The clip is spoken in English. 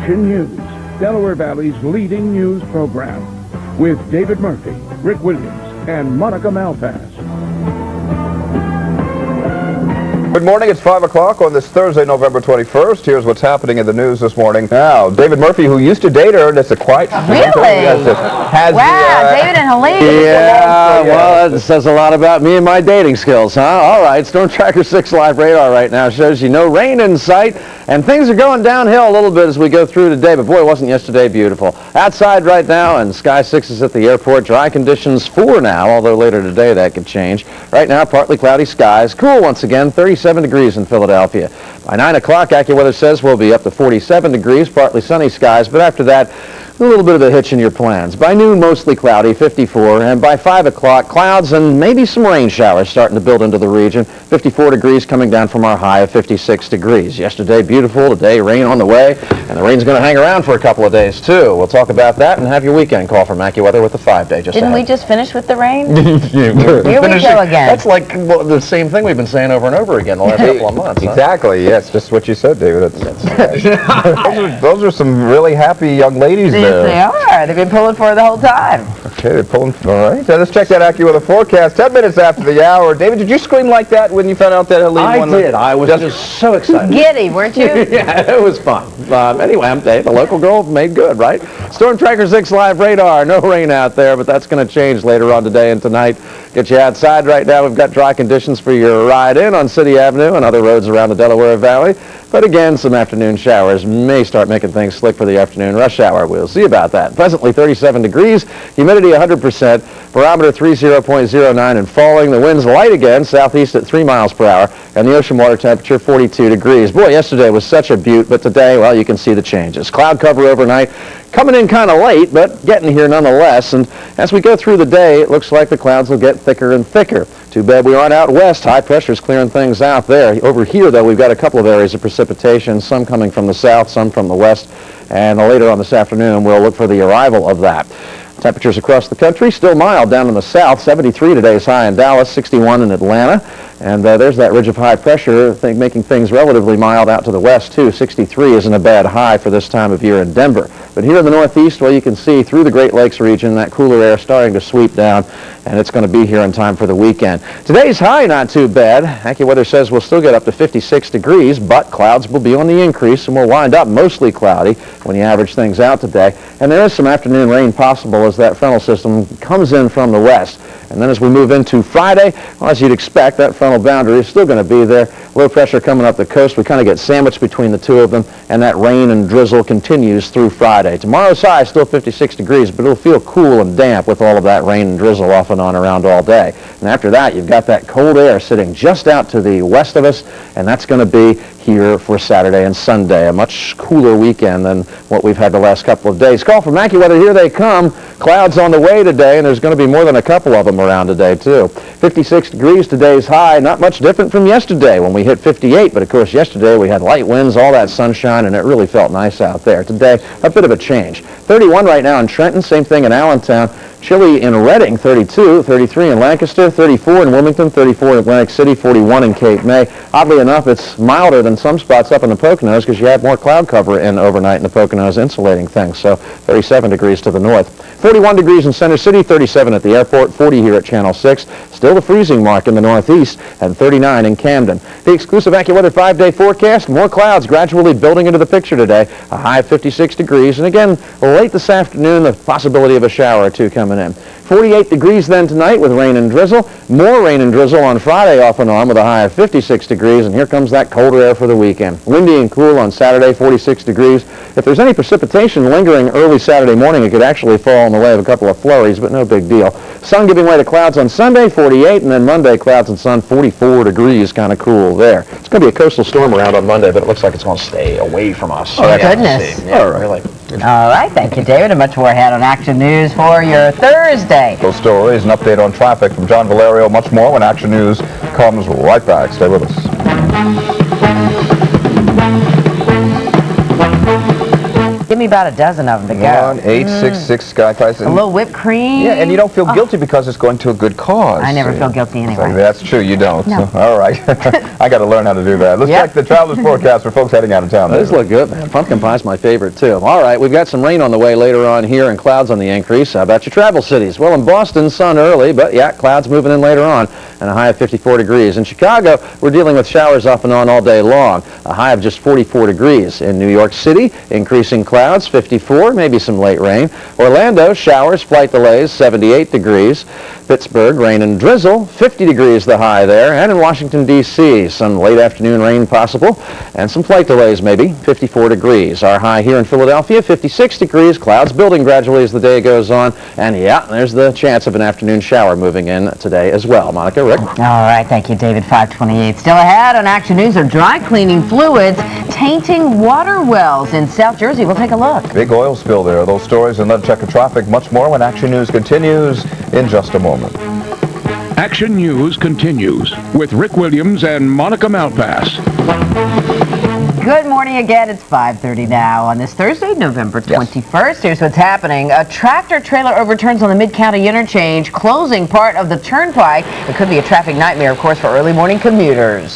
Action News, Delaware Valley's leading news program, with David Murphy, Rick Williams, and Monica Malpass. Good morning. It's 5 o'clock on this Thursday, November 21st. Here's what's happening in the news this morning. Now, David Murphy, who used to date her, that's a quiet... Really? David and Helene. Yeah, well, that says a lot about me and my dating skills, huh? All right, Storm Tracker 6 live radar right now shows you no rain in sight, and things are going downhill a little bit as we go through today, but boy, wasn't yesterday beautiful. Outside right now, and Sky 6 is at the airport. Dry conditions 4 now, although later today that could change. Right now, partly cloudy skies. Cool once again, 37 degrees in Philadelphia. By 9 o'clock, AccuWeather says we'll be up to 47 degrees, partly sunny skies, but after that, a little bit of a hitch in your plans. By noon, mostly cloudy, 54, and by 5 o'clock, clouds and maybe some rain showers starting to build into the region. 54 degrees coming down from our high of 56 degrees. Yesterday, beautiful. Today, rain on the way, and the rain's going to hang around for a couple of days, too. We'll talk about that and have your weekend call from AccuWeather with the 5-day just Didn't ahead. we just finish with the rain? Here we go again. That's like the same thing we've been saying over and over again the last couple of months. Huh? Exactly, yes, just what you said, David. Those are some really happy young ladies there. They are. They've been pulling for it the whole time. Okay, they're pulling. All right, so let's check that AccuWeather forecast. 10 minutes after the hour. David, did you scream like that when you found out that Helene won? I did. I was just so excited. Giddy, weren't you? Yeah, it was fun. Anyway, I'm Dave. The local girl made good, right? Storm Tracker 6 live radar. No rain out there, but that's going to change later on today and tonight. Get you outside right now. We've got dry conditions for your ride in on City Avenue and other roads around the Delaware Valley. But again, some afternoon showers may start making things slick for the afternoon rush hour. We'll see about that. Presently 37 degrees, humidity 100%, barometer 30.09 and falling. The wind's light again, southeast at 3 miles per hour, and the ocean water temperature 42 degrees. Boy, yesterday was such a beaut, but today, well, you can see the changes. Cloud cover overnight, coming in kind of late, but getting here nonetheless. And as we go through the day, it looks like the clouds will get thicker and thicker. Too bad we aren't out west. High pressure's clearing things out there. Over here, though, we've got a couple of areas of precipitation, some coming from the south, some from the west. And later on this afternoon, we'll look for the arrival of that. Temperatures across the country still mild down in the south. 73 today's high in Dallas, 61 in Atlanta. And there's that ridge of high pressure making things relatively mild out to the west, too. 63 isn't a bad high for this time of year in Denver. But here in the northeast, well, you can see through the Great Lakes region, that cooler air starting to sweep down, and it's going to be here in time for the weekend. Today's high, not too bad. AccuWeather says we'll still get up to 56 degrees, but clouds will be on the increase, and we'll wind up mostly cloudy when you average things out today. And there is some afternoon rain possible as that frontal system comes in from the west. And then as we move into Friday, well, as you'd expect, that frontal boundary is still going to be there. Low pressure coming up the coast. We kind of get sandwiched between the two of them, and that rain and drizzle continues through Friday. Tomorrow's high is still 56 degrees, but it'll feel cool and damp with all of that rain and drizzle off and on around all day. And after that, you've got that cold air sitting just out to the west of us, and that's going to be here for Saturday and Sunday. A much cooler weekend than what we've had the last couple of days. Call from AccuWeather. Here they come. Clouds on the way today, and there's going to be more than a couple of them around today, too. 56 degrees today's high. Not much different from yesterday when we hit 58, but of course yesterday we had light winds, all that sunshine, and it really felt nice out there. Today, a bit of a change. 31 right now in Trenton, same thing in Allentown. Chilly in Reading, 32, 33 in Lancaster, 34 in Wilmington, 34 in Atlantic City, 41 in Cape May. Oddly enough, it's milder than some spots up in the Poconos because you have more cloud cover in overnight in the Poconos, insulating things. So 37 degrees to the north. 41 degrees in Center City, 37 at the airport, 40 here at Channel 6. Still the freezing mark in the northeast, and 39 in Camden. The exclusive AccuWeather 5-day forecast, more clouds gradually building into the picture today. A high of 56 degrees, and again, late this afternoon, the possibility of a shower or two coming in. 48 degrees then tonight with rain and drizzle. More rain and drizzle on Friday off and on with a high of 56 degrees, and here comes that colder air for the weekend. Windy and cool on Saturday, 46 degrees. If there's any precipitation lingering early Saturday morning, it could actually fall in the way of a couple of flurries, but no big deal. Sun giving way to clouds on Sunday, 48, and then Monday, clouds and sun, 44 degrees, kind of cool there. It's going to be a coastal storm around on Monday, but it looks like it's going to stay away from us. Oh, goodness. Yeah, really. All right, thank you, David, and much more ahead on Action News for your Thursday. Those stories, an update on traffic from John Valerio, much more when Action News comes right back. Stay with us. me about a dozen of them to go. 1-866 Sky Price. A little whipped cream. Yeah, and you don't feel guilty because it's going to a good cause. I never feel guilty anyway. That's true, you don't. No. All right. I got to learn how to do that. Let's check the traveler's forecast for folks heading out of town. Those look good, man. Pumpkin pie's my favorite, too. All right, we've got some rain on the way later on here and clouds on the increase. How about your travel cities? Well, in Boston, sun early, but yeah, clouds moving in later on, and a high of 54 degrees. In Chicago, we're dealing with showers off and on all day long, a high of just 44 degrees. In New York City, increasing clouds, 54, maybe some late rain. Orlando, showers, flight delays, 78 degrees. Pittsburgh, rain and drizzle, 50 degrees the high there. And in Washington, D.C., some late afternoon rain possible, and some flight delays maybe, 54 degrees. Our high here in Philadelphia, 56 degrees, clouds building gradually as the day goes on. And yeah, there's the chance of an afternoon shower moving in today as well. Monica, Rick? All right, thank you, David. 528. Still ahead on Action News are dry cleaning fluids tainting water wells in South Jersey. We'll take a look. Big oil spill there. Those stories and let's check the traffic. Much more when Action News continues in just a moment. Action News continues with Rick Williams and Monica Malpass. Good morning again. It's 5:30 now on this Thursday, November 21st. Here's what's happening. A tractor trailer overturns on the Mid-County interchange, closing part of the turnpike. It could be a traffic nightmare, of course, for early morning commuters.